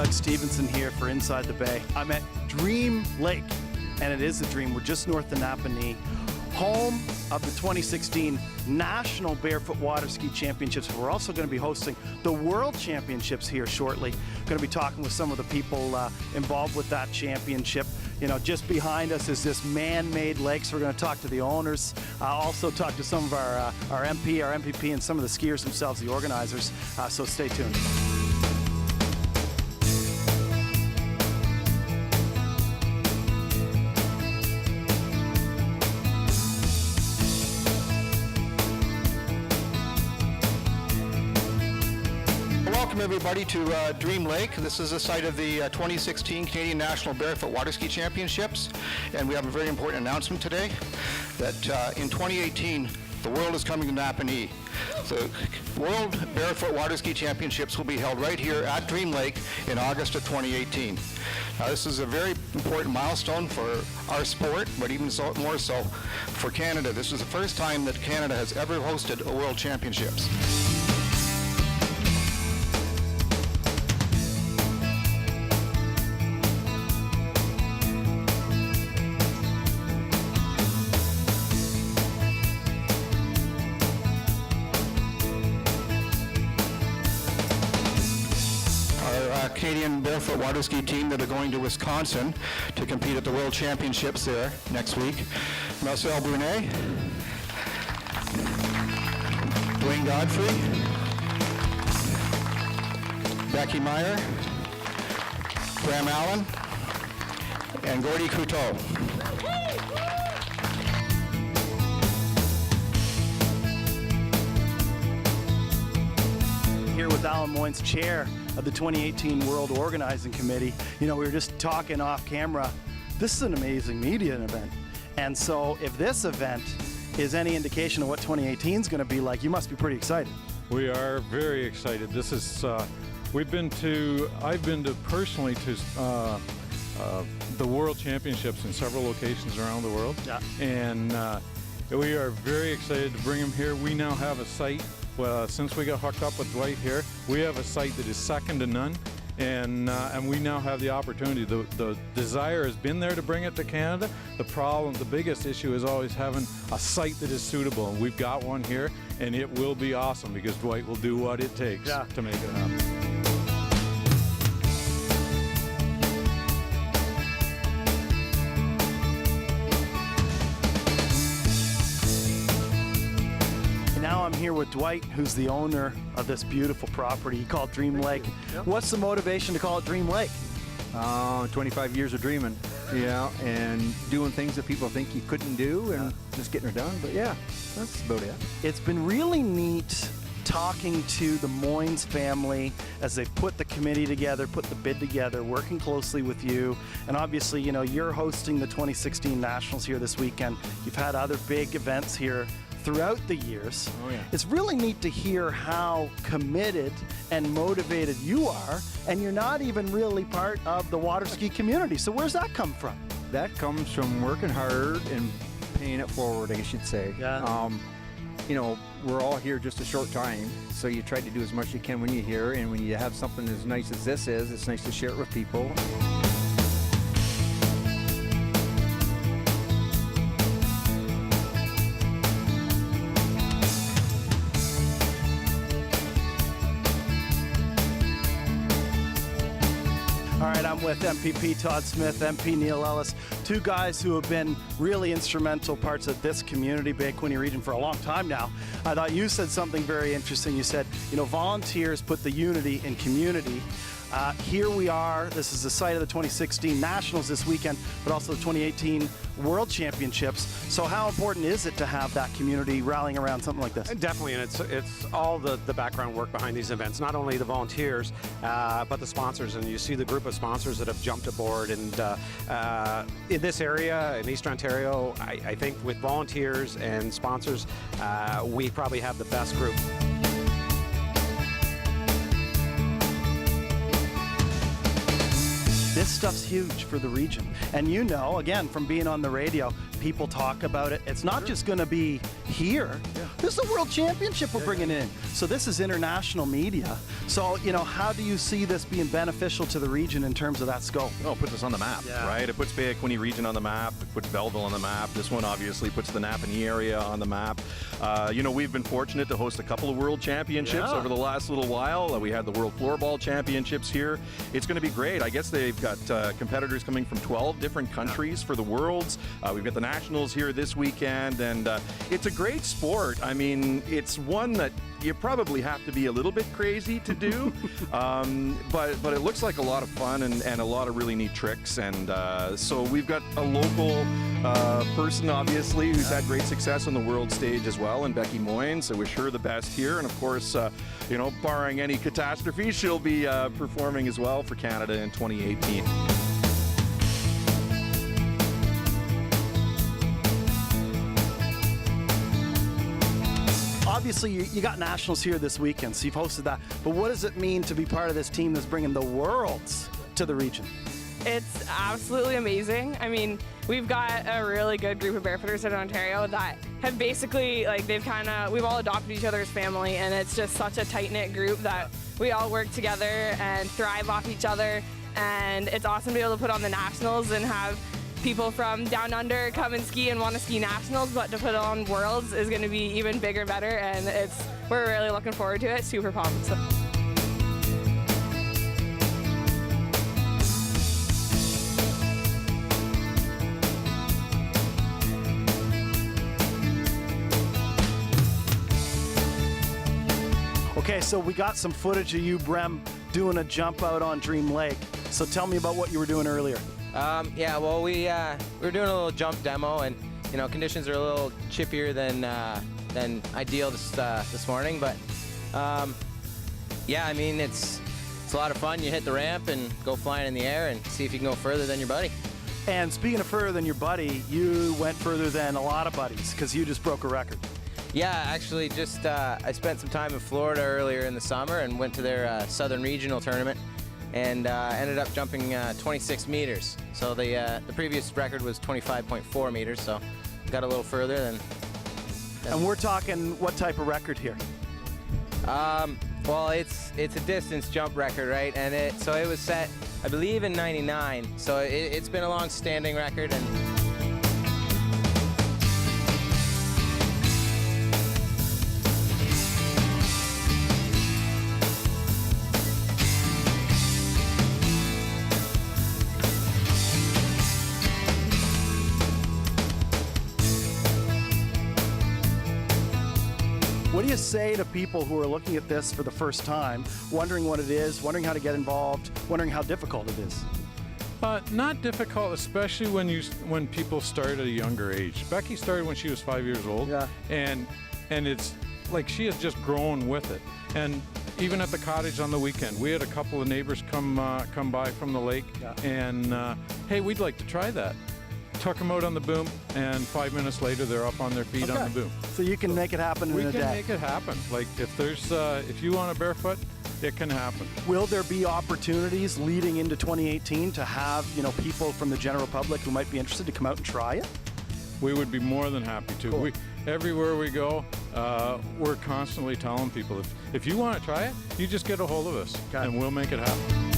Doug Stevenson here for Inside the Bay. I'm at Dream Lake, and it is a dream. We're just north of Napanee, home of the 2016 National Barefoot Waterski Championships. We're also going to be hosting the World Championships here shortly. Going to be talking with some of the people involved with that championship. You know, just behind us is this man-made lake, so we're going to talk to the owners, also talk to some of our MP, our MPP, and some of the skiers themselves, the organizers, so stay tuned. Welcome everybody to Dream Lake. This is the site of the 2016 Canadian National Barefoot Waterski Championships, and we have a very important announcement today that in 2018 the world is coming to Napanee. The World Barefoot Waterski Championships will be held right here at Dream Lake in August of 2018. Now, this is a very important milestone for our sport, but even more so for Canada. This is the first time that Canada has ever hosted a World Championships. Canadian Barefoot Waterski team that are going to Wisconsin to compete at the World Championships there next week. Marcel Brunet, Dwayne Godfrey, Becky Meyer, Graham Allen, and Gordy Couteau. Here with Alan Moynes, chair of the 2018 World Organizing Committee. You know, we were just talking off camera. This is an amazing media event. And so if this event is any indication of what 2018 is going to be like, you must be pretty excited. We are very excited. This is, I've been personally to the World Championships in several locations around the world. Yeah. And we are very excited to bring them here. We now have a site. Well, since we got hooked up with Dwight here, we have a site that is second to none, and we now have the opportunity. The desire has been there to bring it to Canada. The biggest issue is always having a site that is suitable, and we've got one here, and it will be awesome because Dwight will do what it takes to make it happen. Now I'm here with Dwight, who's the owner of this beautiful property called Dream Lake. Yep. What's the motivation to call it Dream Lake? 25 years of dreaming, and doing things that people think you couldn't do, and just getting it done. But yeah, that's about it. It's been really neat talking to the Moynes family as they've put the committee together, put the bid together, working closely with you. And obviously, you know, you're hosting the 2016 Nationals here this weekend. You've had other big events here throughout the years. Oh, yeah. It's really neat to hear how committed and motivated you are, and you're not even really part of the water ski community. So where's that come from? That comes from working hard and paying it forward, I guess you'd say. Yeah. You know, we're all here just a short time, so you try to do as much as you can when you're here, and when you have something as nice as this is, it's nice to share it with people. All right, I'm with MPP Todd Smith, MP Neil Ellis, two guys who have been really instrumental parts of this community, Bay Quinte region, for a long time now. I thought you said something very interesting. You said, you know, volunteers put the unity in community. Here we are. This is the site of the 2016 Nationals this weekend, but also the 2018 World Championships. So how important is it to have that community rallying around something like this? Definitely, and it's all the background work behind these events, not only the volunteers, but the sponsors. And you see the group of sponsors that have jumped aboard. And in this area, in Eastern Ontario, I think with volunteers and sponsors, we probably have the best group. This stuff's huge for the region. And you know, again, from being on the radio, people talk about it. It's not just going to be here. This is a world championship we're bringing in. So this is international media. So, you know, how do you see this being beneficial to the region in terms of that scope? Oh, it puts us on the map, right? It puts Bay of Quinte region on the map. It puts Belleville on the map. This one obviously puts the Napanee area on the map. You know, we've been fortunate to host a couple of world championships over the last little while. We had the World Floorball Championships here. It's going to be great. I guess they've got competitors coming from 12 different countries for the Worlds. We've got the Nationals here this weekend, and it's a great sport. I mean, it's one that you probably have to be a little bit crazy to do, but it looks like a lot of fun and a lot of really neat tricks. And so we've got a local person, obviously, who's had great success on the world stage as well, and Becky Moynes. I wish her the best here. And of course, you know, barring any catastrophe, she'll be performing as well for Canada in 2018. Obviously, you got nationals here this weekend, so you've hosted that. But what does it mean to be part of this team that's bringing the worlds to the region? It's absolutely amazing. I mean, we've got a really good group of barefooters in Ontario that have basically, like, we've all adopted each other's family, and it's just such a tight-knit group that we all work together and thrive off each other. And it's awesome to be able to put on the nationals and have people from down under come and ski and want to ski nationals, but to put on worlds is going to be even bigger and better, and we're really looking forward to it. Super pumped. So. Okay, so we got some footage of you, Brem, doing a jump out on Dream Lake. So tell me about what you were doing earlier. Yeah, well, we were doing a little jump demo, and you know, conditions are a little chippier than ideal this morning. But yeah, I mean, it's a lot of fun. You hit the ramp and go flying in the air and see if you can go further than your buddy. And speaking of further than your buddy, you went further than a lot of buddies because you just broke a record. Yeah, actually, just I spent some time in Florida earlier in the summer and went to their Southern Regional tournament. And ended up jumping 26 meters. So the previous record was 25.4 meters, so got a little further than. And we're talking what type of record here? Well, it's a distance jump record, right? And it was set, I believe, in '99. So it's been a long-standing record. And What do you say to people who are looking at this for the first time, wondering what it is, wondering how to get involved, wondering how difficult it is? Not difficult, especially when people start at a younger age. Becky started when she was 5 years old, and it's like she has just grown with it. And even at the cottage on the weekend, we had a couple of neighbors come by from the lake, and hey, we'd like to try that. Took them out on the boom, and 5 minutes later they're up on their feet on the boom. So you can make it happen in a day. We can make it happen. Like if you want a barefoot, it can happen. Will there be opportunities leading into 2018 to have, you know, people from the general public who might be interested to come out and try it? We would be more than happy to. Cool. Everywhere we go, we're constantly telling people, if you want to try it, you just get a hold of us, and we'll make it happen.